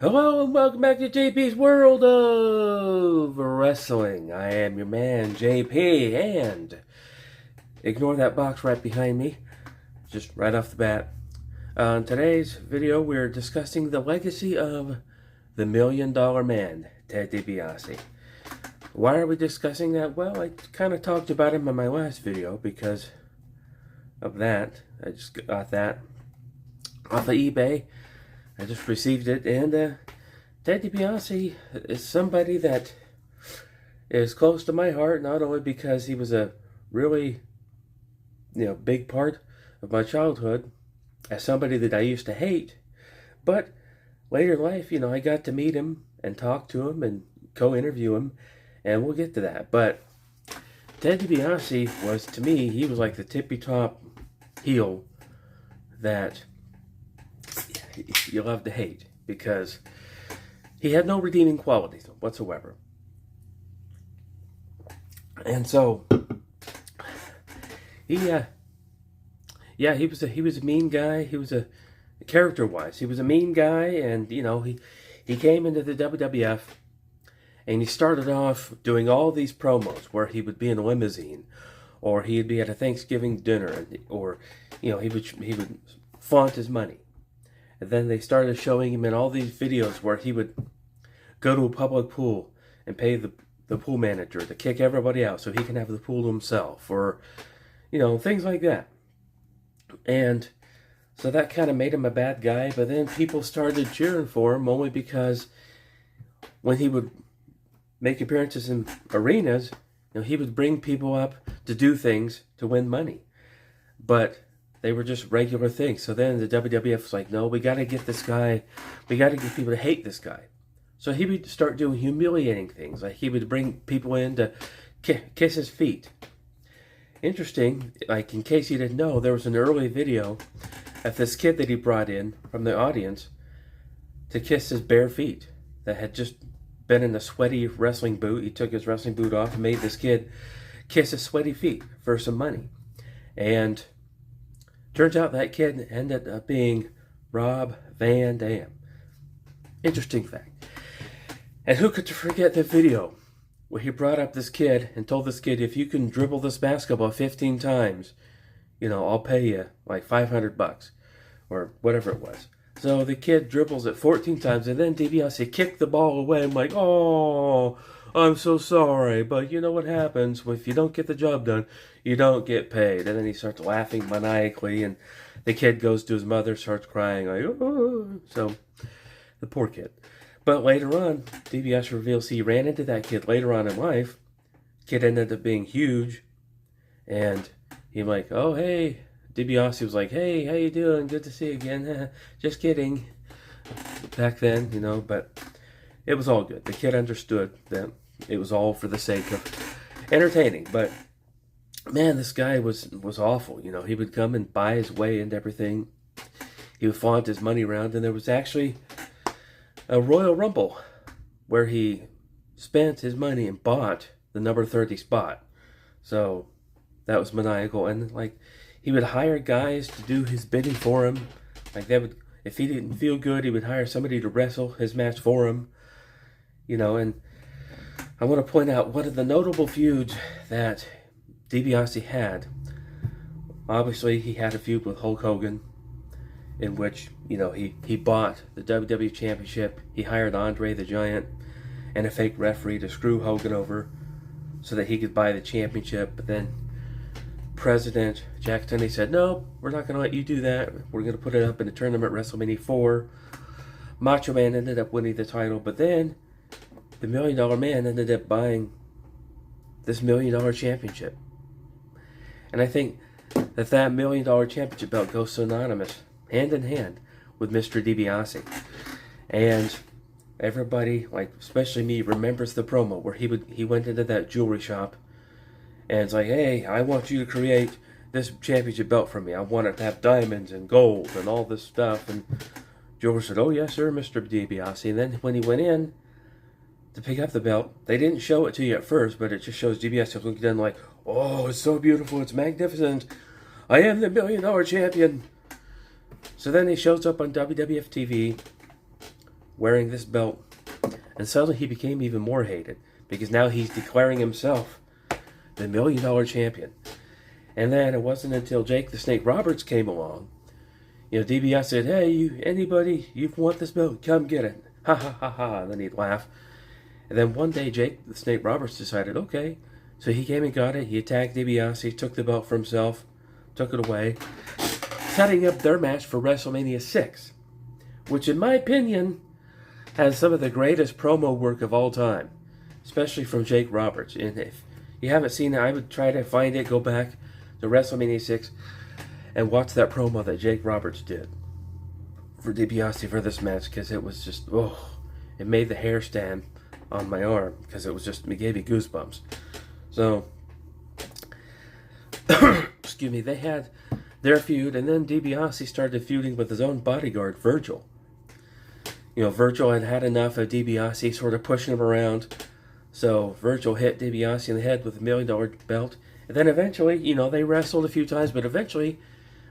Hello and welcome back to J.P.'s World of Wrestling. I am your man, J.P., and ignore that box right behind me, just right off the bat. In today's video, we're discussing the legacy of the $1 Million Man, Ted DiBiase. Why are we discussing that? Well, I kind of talked about him in my last video because of that. I just got that off of eBay. I just received it, and Ted DiBiase is somebody that is close to my heart, not only because he was a really, big part of my childhood, as somebody that I used to hate, but later in life, I got to meet him and talk to him and co-interview him, and we'll get to that. But Ted DiBiase was, to me, he was like the tippy-top heel that you love to hate, because he had no redeeming qualities whatsoever. And so he was a mean guy. He was a character-wise, he was a mean guy, and he came into the WWF, and he started off doing all these promos where he would be in a limousine, or he'd be at a Thanksgiving dinner, or he would flaunt his money. And then they started showing him in all these videos where he would go to a public pool and pay the pool manager to kick everybody out so he can have the pool to himself, or things like that. And so that kind of made him a bad guy, but then people started cheering for him only because when he would make appearances in arenas, he would bring people up to do things to win money. But they were just regular things. So then the WWF was like, no, we got to get this guy, we got to get people to hate this guy. So he would start doing humiliating things. Like he would bring people in to kiss his feet. Interesting, like in case you didn't know, there was an early video of this kid that he brought in from the audience to kiss his bare feet that had just been in a sweaty wrestling boot. He took his wrestling boot off and made this kid kiss his sweaty feet for some money. And turns out that kid ended up being Rob Van Dam. Interesting fact. And who could forget the video where he brought up this kid and told this kid, if you can dribble this basketball 15 times, I'll pay you like $500 or whatever it was. So the kid dribbles it 14 times, and then DiBiase kicked the ball away. I'm like, oh, I'm so sorry, but you know what happens if you don't get the job done? You don't get paid. And then he starts laughing maniacally, and the kid goes to his mother, starts crying, like, oh. So the poor kid. But later on, DiBiase reveals he ran into that kid later on in life. Kid ended up being huge, and he's like, oh, hey. DiBiase was like, hey, how you doing? Good to see you again. Just kidding. Back then, but it was all good. The kid understood that it was all for the sake of entertaining. But man, this guy was awful. He would come and buy his way into everything. He would flaunt his money around, and there was actually a Royal Rumble where he spent his money and bought the number 30 spot. So that was maniacal. And he would hire guys to do his bidding for him. Like if he didn't feel good, he would hire somebody to wrestle his match for him. And I want to point out one of the notable feuds that DiBiase had. Obviously, he had a feud with Hulk Hogan, in which, he bought the WWE Championship. He hired Andre the Giant and a fake referee to screw Hogan over so that he could buy the championship. But then President Jack Tunney said, no, we're not going to let you do that. We're going to put it up in the tournament, WrestleMania 4. Macho Man ended up winning the title, but then the $1 Million Man ended up buying this $1 Million championship. And I think that $1 Million championship belt goes synonymous, hand in hand, with Mr. DiBiase. And everybody, especially me, remembers the promo where he went into that jewelry shop, and it's like, hey, I want you to create this championship belt for me. I want it to have diamonds and gold and all this stuff. And George said, oh, yes, sir, Mr. DiBiase. And then when he went in to pick up the belt, they didn't show it to you at first, but it just shows DiBiase looking down like, oh, it's so beautiful, it's magnificent. I am the $1 Million champion. So then he shows up on WWF TV wearing this belt. And suddenly he became even more hated because now he's declaring himself the $1 million champion. And then it wasn't until Jake the Snake Roberts came along, DiBiase said, "Hey, anybody, you want this belt? Come get it." Ha ha ha ha. And then he'd laugh. And then one day Jake the Snake Roberts decided, okay. So he came and got it. He attacked DiBiase, took the belt for himself, took it away, setting up their match for WrestleMania 6, which in my opinion has some of the greatest promo work of all time, especially from Jake Roberts. And if you haven't seen it, I would try to find it, go back to WrestleMania 6 and watch that promo that Jake Roberts did for DiBiase for this match, because it was just, it made the hair stand on my arm, because it gave me goosebumps. So, excuse me, they had their feud, and then DiBiase started feuding with his own bodyguard, Virgil. Virgil had enough of DiBiase sort of pushing him around, so Virgil hit DiBiase in the head with a $1 million belt, and then eventually, they wrestled a few times, but eventually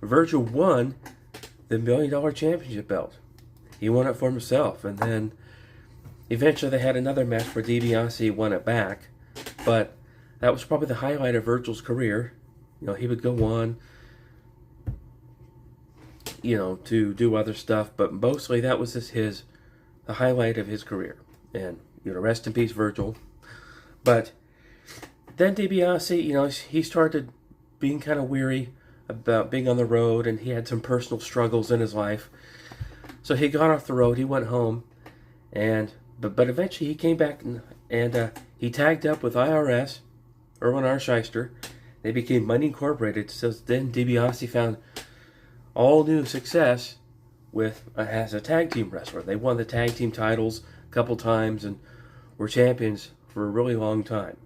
Virgil won the $1 million championship belt. He won it for himself, and then eventually they had another match where DiBiase won it back, but that was probably the highlight of Virgil's career. He would go on, to do other stuff, but mostly that was the highlight of his career. And, rest in peace, Virgil. But then DiBiase, he started being kind of weary about being on the road, and he had some personal struggles in his life. So he got off the road, he went home, and but eventually he came back and he tagged up with IRS, Irwin R. Shyster. They became Money Incorporated. So then DiBiase found all new success as a tag team wrestler. They won the tag team titles a couple times and were champions for a really long time.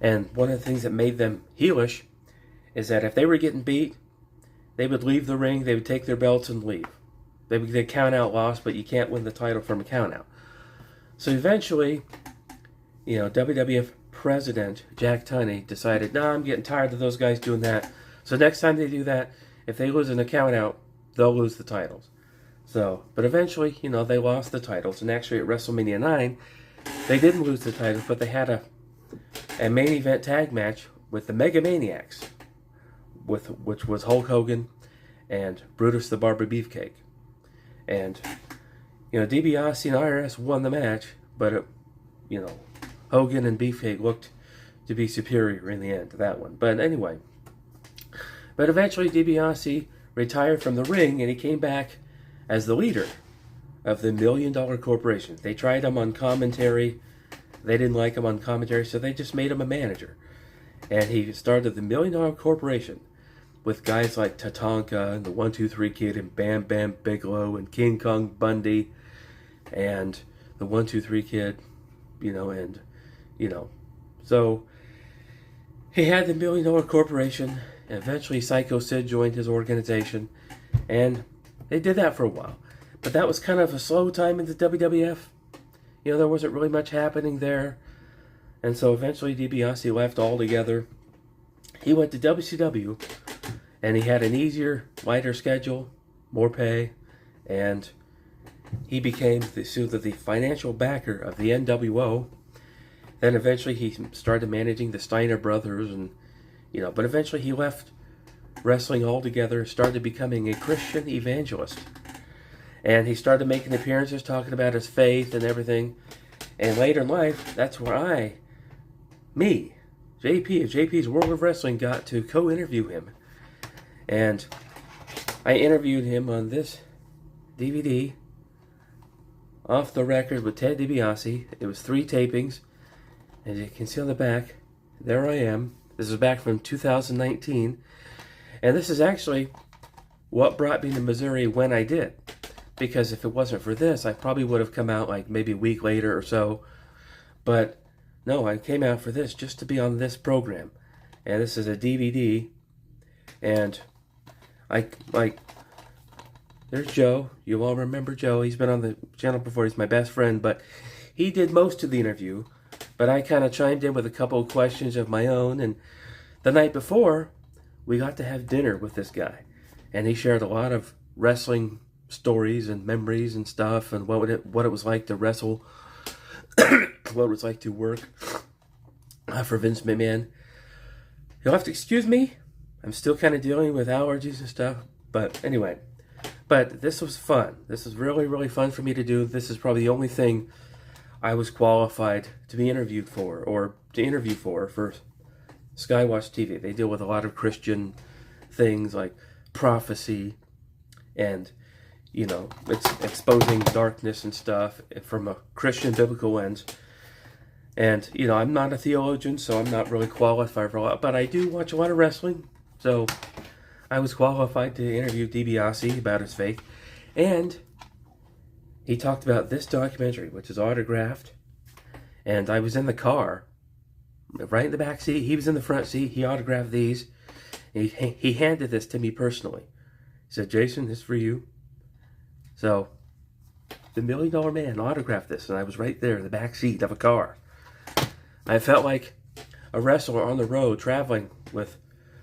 And one of the things that made them heelish is that if they were getting beat, they would leave the ring, they would take their belts and leave. They count out loss, but you can't win the title from a count out. So eventually, WWF president Jack Tunney decided, I'm getting tired of those guys doing that. So next time they do that, if they lose in a count out, they'll lose the titles. So, but eventually, they lost the titles. And actually at WrestleMania 9, they didn't lose the titles, but they had a main event tag match with the Mega Maniacs, which was Hulk Hogan and Brutus the Barber Beefcake. And, DiBiase and IRS won the match, but, Hogan and Beefcake looked to be superior in the end to that one. But anyway, but eventually DiBiase retired from the ring, and he came back as the leader of the $1 Million Corporation. They tried him on commentary. They didn't like him on commentary, so they just made him a manager. And he started the $1 Million Corporation with guys like Tatanka and the 1-2-3 Kid and Bam Bam Bigelow and King Kong Bundy and the 1-2-3 Kid, So he had the $1 Million Corporation, and eventually Psycho Sid joined his organization, and they did that for a while. But that was kind of a slow time in the WWF. There wasn't really much happening there. And so eventually DiBiase left altogether. He went to WCW, and he had an easier, lighter schedule, more pay, and he became the financial backer of the NWO. Then eventually he started managing the Steiner brothers, and but eventually he left wrestling altogether, started becoming a Christian evangelist. And he started making appearances talking about his faith and everything. And later in life, that's where J.P. of J.P.s World of Wrestling, got to co-interview him. And I interviewed him on this DVD, Off the Record with Ted DiBiase. It was 3 tapings. As you can see on the back, there I am. This is back from 2019. And this is actually what brought me to Missouri when I did. Because if it wasn't for this, I probably would have come out like maybe a week later or so. But no, I came out for this just to be on this program. And this is a DVD. And there's Joe. You all remember Joe. He's been on the channel before. He's my best friend. But he did most of the interview. But I kind of chimed in with a couple of questions of my own. And the night before, we got to have dinner with this guy. And he shared a lot of wrestling stories and memories and stuff, and what it was like to wrestle, what it was like to work for Vince McMahon. You'll have to excuse me. I'm still kind of dealing with allergies and stuff. But anyway, but this was fun. This is really, really fun for me to do. This is probably the only thing I was qualified to be interviewed for, or to interview for Skywatch TV. They deal with a lot of Christian things like prophecy and, you know, it's exposing darkness and stuff from a Christian biblical lens. And, you know, I'm not a theologian, so I'm not really qualified for a lot, but I do watch a lot of wrestling. So I was qualified to interview DiBiase about his faith. And he talked about this documentary, which is autographed. And I was in the car, right in the back seat. He was in the front seat. He autographed these. He handed this to me personally. He said, "Jason, this is for you." So the $1 Million Man autographed this, and I was right there in the back seat of a car. I felt like a wrestler on the road traveling with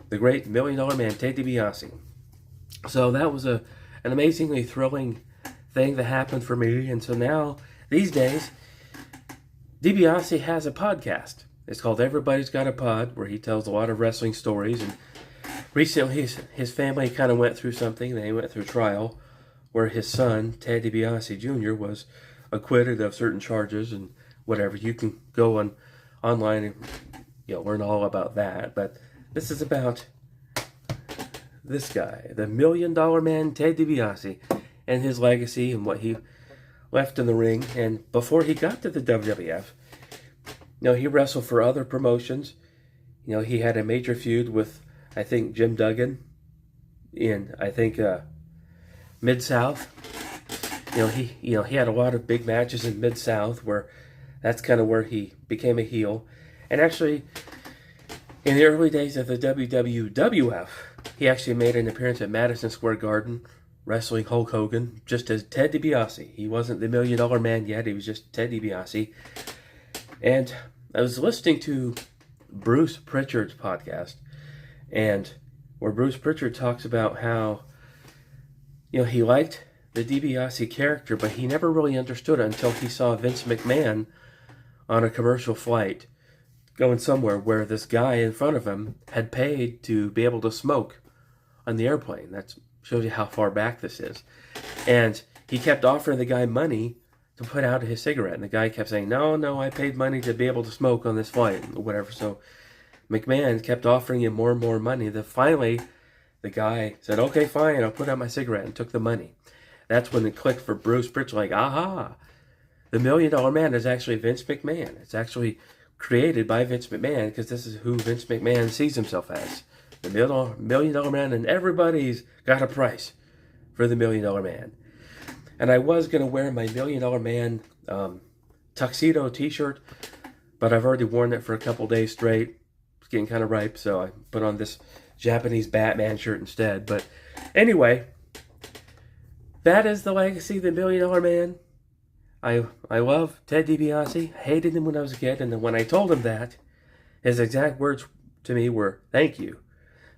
the great $1 Million Man, Ted DiBiase. So that was an amazingly thrilling thing that happened for me. And so now, these days, DiBiase has a podcast. It's called Everybody's Got a Pod, where he tells a lot of wrestling stories. And recently, his family kind of went through something. They went through trial where his son, Ted DiBiase Jr., was acquitted of certain charges and whatever. You can go online and, you know, learn all about that. But this is about this guy, the $1 Million Man, Ted DiBiase, and his legacy and what he left in the ring. And before he got to the WWF, you know, he wrestled for other promotions. You know, he had a major feud with, I think, Jim Duggan in, I think, Mid-South. He had a lot of big matches in Mid-South, where that's kind of where he became a heel. And actually, in the early days of the WWF, he actually made an appearance at Madison Square Garden, wrestling Hulk Hogan, just as Ted DiBiase. He wasn't the $1 Million Man yet, he was just Ted DiBiase. And I was listening to Bruce Pritchard's podcast, and where Bruce Pritchard talks about how, you know, he liked the DiBiase character, but he never really understood it until he saw Vince McMahon on a commercial flight going somewhere where this guy in front of him had paid to be able to smoke on the airplane. That shows you how far back this is. And he kept offering the guy money to put out his cigarette. And the guy kept saying, no, I paid money to be able to smoke on this flight, or whatever. So McMahon kept offering him more and more money. Then finally, the guy said, "Okay, fine, I'll put out my cigarette," and took the money. That's when it clicked for Bruce Pritchard, like, aha, the $1 Million Man is actually Vince McMahon. It's actually created by Vince McMahon, because this is who Vince McMahon sees himself as. The $1 Million Man, and everybody's got a price for the $1 Million Man. And I was going to wear my $1 Million Man tuxedo t-shirt, but I've already worn it for a couple days straight. It's getting kind of ripe, so I put on this Japanese Batman shirt instead. But anyway, that is the legacy of the $1 Million Man. I love Ted DiBiase. Hated him when I was a kid, and then when I told him that, his exact words to me were, "Thank you."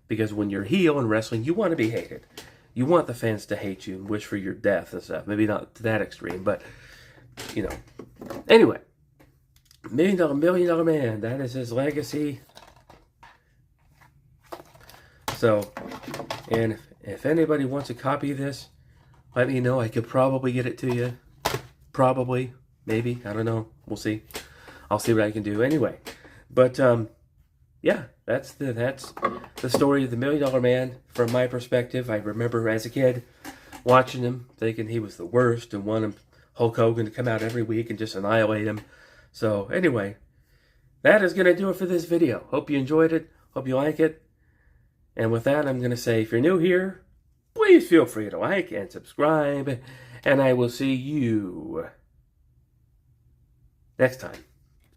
Because when you're heel in wrestling, you want to be hated. You want the fans to hate you and wish for your death and stuff. Maybe not to that extreme, but, you know. Anyway, $1 Million Man, that is his legacy. So, and if anybody wants a copy of this, let me know. I could probably get it to you. Probably. Maybe. I don't know. We'll see. I'll see what I can do. Anyway. But, yeah, that's the story of the $1 Million Man from my perspective. I remember as a kid watching him, thinking he was the worst, and wanting Hulk Hogan to come out every week and just annihilate him. So, anyway, that is going to do it for this video. Hope you enjoyed it. Hope you like it. And with that, I'm going to say, if you're new here, please feel free to like and subscribe. And I will see you next time.